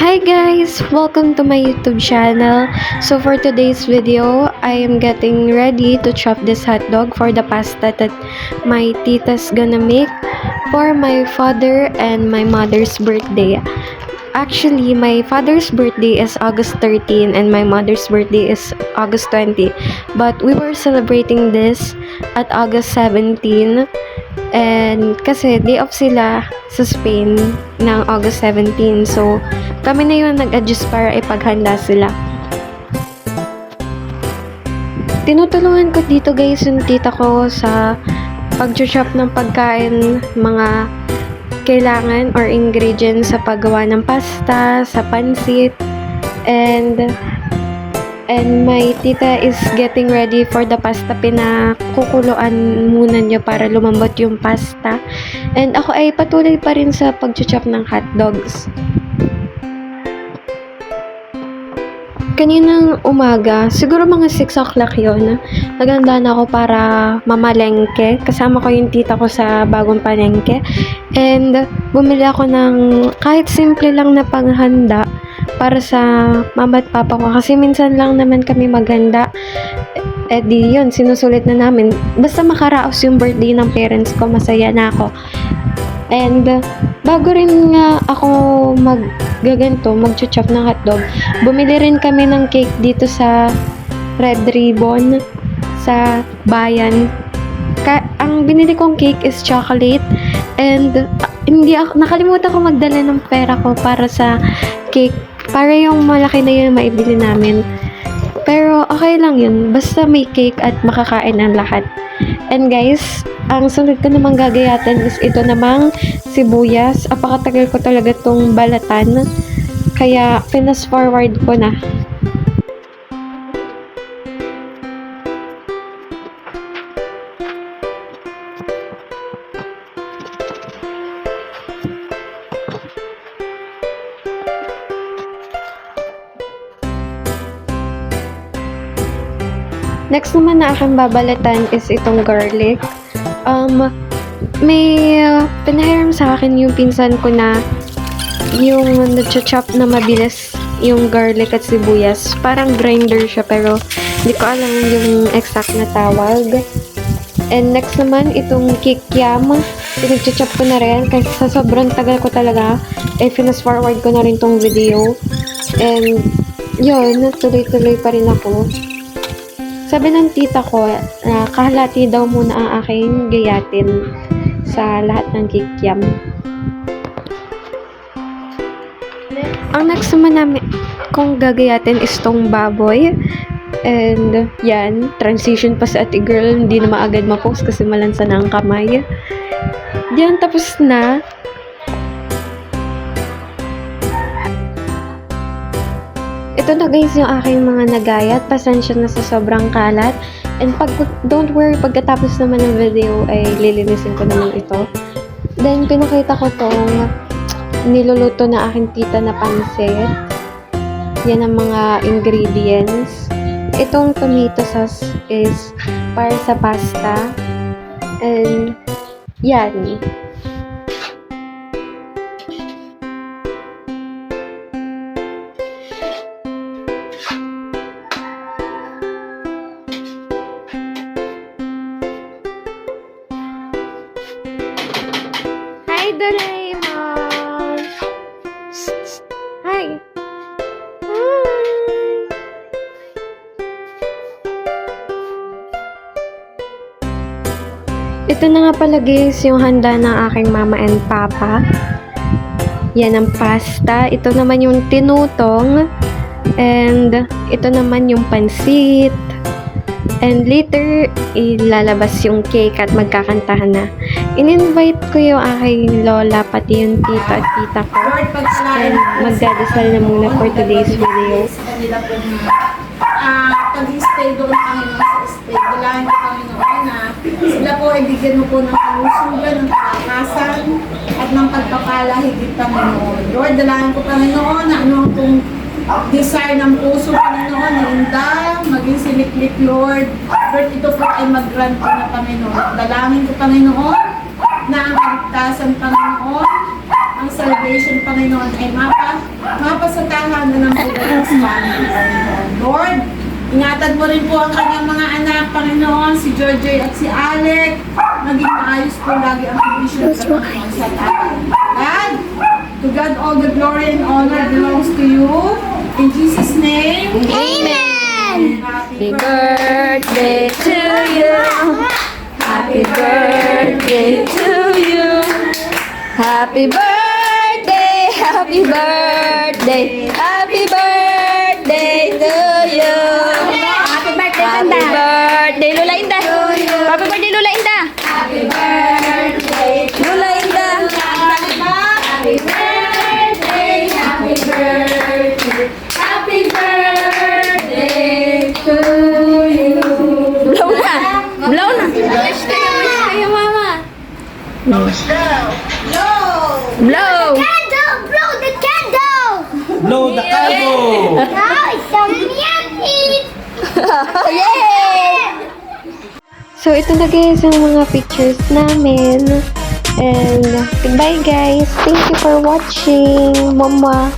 Hi guys! Welcome to my YouTube channel. So for today's video, I am getting ready to chop this hot dog for the pasta that my tita's gonna make for my father and my mother's birthday. Actually, my father's birthday is August 13 and my mother's birthday is August 20. But we were celebrating this at August 17. And kasi day off sila sa Spain ng August 17. So, kami na yung nag-adjust para ipaghanda sila. Tinutulungan ko dito guys yung tita ko sa pag-chop ng pagkain, mga kailangan or ingredients sa paggawa ng pasta, sa pansit, and my tita is getting ready for the pasta. Pinakukuluan muna niya para lumambot yung pasta. And ako ay patuloy pa rin sa pag-chop ng hot dogs. Kaninang umaga, siguro mga 6 o'clock yun, naganda na ako para mamalengke. Kasama ko yung tita ko sa bagong palengke. And bumili ako ng kahit simple lang na panghanda para sa mama at papa ko. Kasi minsan lang naman kami maghanda. Eh di yun, sinusulit na namin. Basta makaraos yung birthday ng parents ko, masaya na ako. And bago rin nga ako mag-chop ng hotdog, bumili rin kami ng cake dito sa Red Ribbon sa bayan. Ang binili kong cake is chocolate, and nakalimutan ko magdala ng pera ko para sa cake, para yung malaki na yun maibili namin. Pero okay lang yun, basta may cake at makakain ang lahat. And guys, ang sunod ko namang gagayatin is ito namang sibuyas. Apakatagal ko talaga tong balatan, kaya fast forward ko na. Next naman na aking babalatan is itong garlic. May pinahiram sa akin yung pinsan ko na yung nag-chop na mabilis yung garlic at sibuyas. Parang grinder siya pero hindi ko alam yung exact na tawag. And next naman, itong kikiam. Pinag-chop ko na rin kasi sa sobrang tagal ko talaga, fast forward ko na rin tong video. And yun, tuloy-tuloy pa rin ako. Sabi ng tita ko na kahalati daw muna ang aking gayatin sa lahat ng kikiam. Ang next naman namin kung gagayatin is tong baboy. And yan, transition pa sa ate girl, hindi na maagad ma-post kasi malansa na ang kamay. Yan, tapos na. Ito na guys yung aking mga nagayat. Pasensya na sa sobrang kalat. And don't worry, pagkatapos naman ng video ay lilinisin ko naman ito. Then pinakita ko tong niluluto na aking tita na pansit. Yan ang mga ingredients. Itong tomato sauce is para sa pasta. And yan. Hi, Doraemon! Hi! Hi! Ito na nga pala guys yung handa ng aking mama and papa. Yan ang pasta. Ito naman yung tinutong. And ito naman yung pansit. And later, ilalabas yung cake at magkakantahan na. In-invite ko yung aking lola, pati yung tito at tita ko. And magdadasal na muna for today's video. Pag-stay doon Panginoon sa stay. Dalahan ko Panginoon na sila po ay bigyan mo po ng kalusugan, ng kalakasan, at ng pagpapala higit Panginoon. Lord, dalahan ko Panginoon na ano kung desire ng puso Panginoon, na hindi maging siliklik Lord. Lord, ito po ay mag-grant ko na Panginoon. Dalangin ko Panginoon na ang kaligtasan Panginoon, ang salvation Panginoon ay Papa sa tahanan ng Budas family, Panginoon. Lord, ingatan mo rin po ang kanyang mga anak, Panginoon, si Jojoy at si Alec. Maging maayos po lagi ang condition ng Panginoon sa tahanan. God, to God all the glory and honor belongs to you. In Jesus' name, Amen. Happy Happy birthday to you. Happy birthday to you. Happy birthday, happy birthday, happy birthday to you. Happy birthday, Happy Tanda. birthday, Lola Inda. Happy birthday, Lula Inda. Happy birthday, Lola Inda. happy birthday, happy birthday, happy birthday to you. Blow na. Blow na. Kayo, mama. Blow! Blow. Candle, blow the candle. Blow the candle! Now it's some yummy. Yay! So, ito na guys yung mga pictures namin. And, goodbye guys. Thank you for watching. Mama.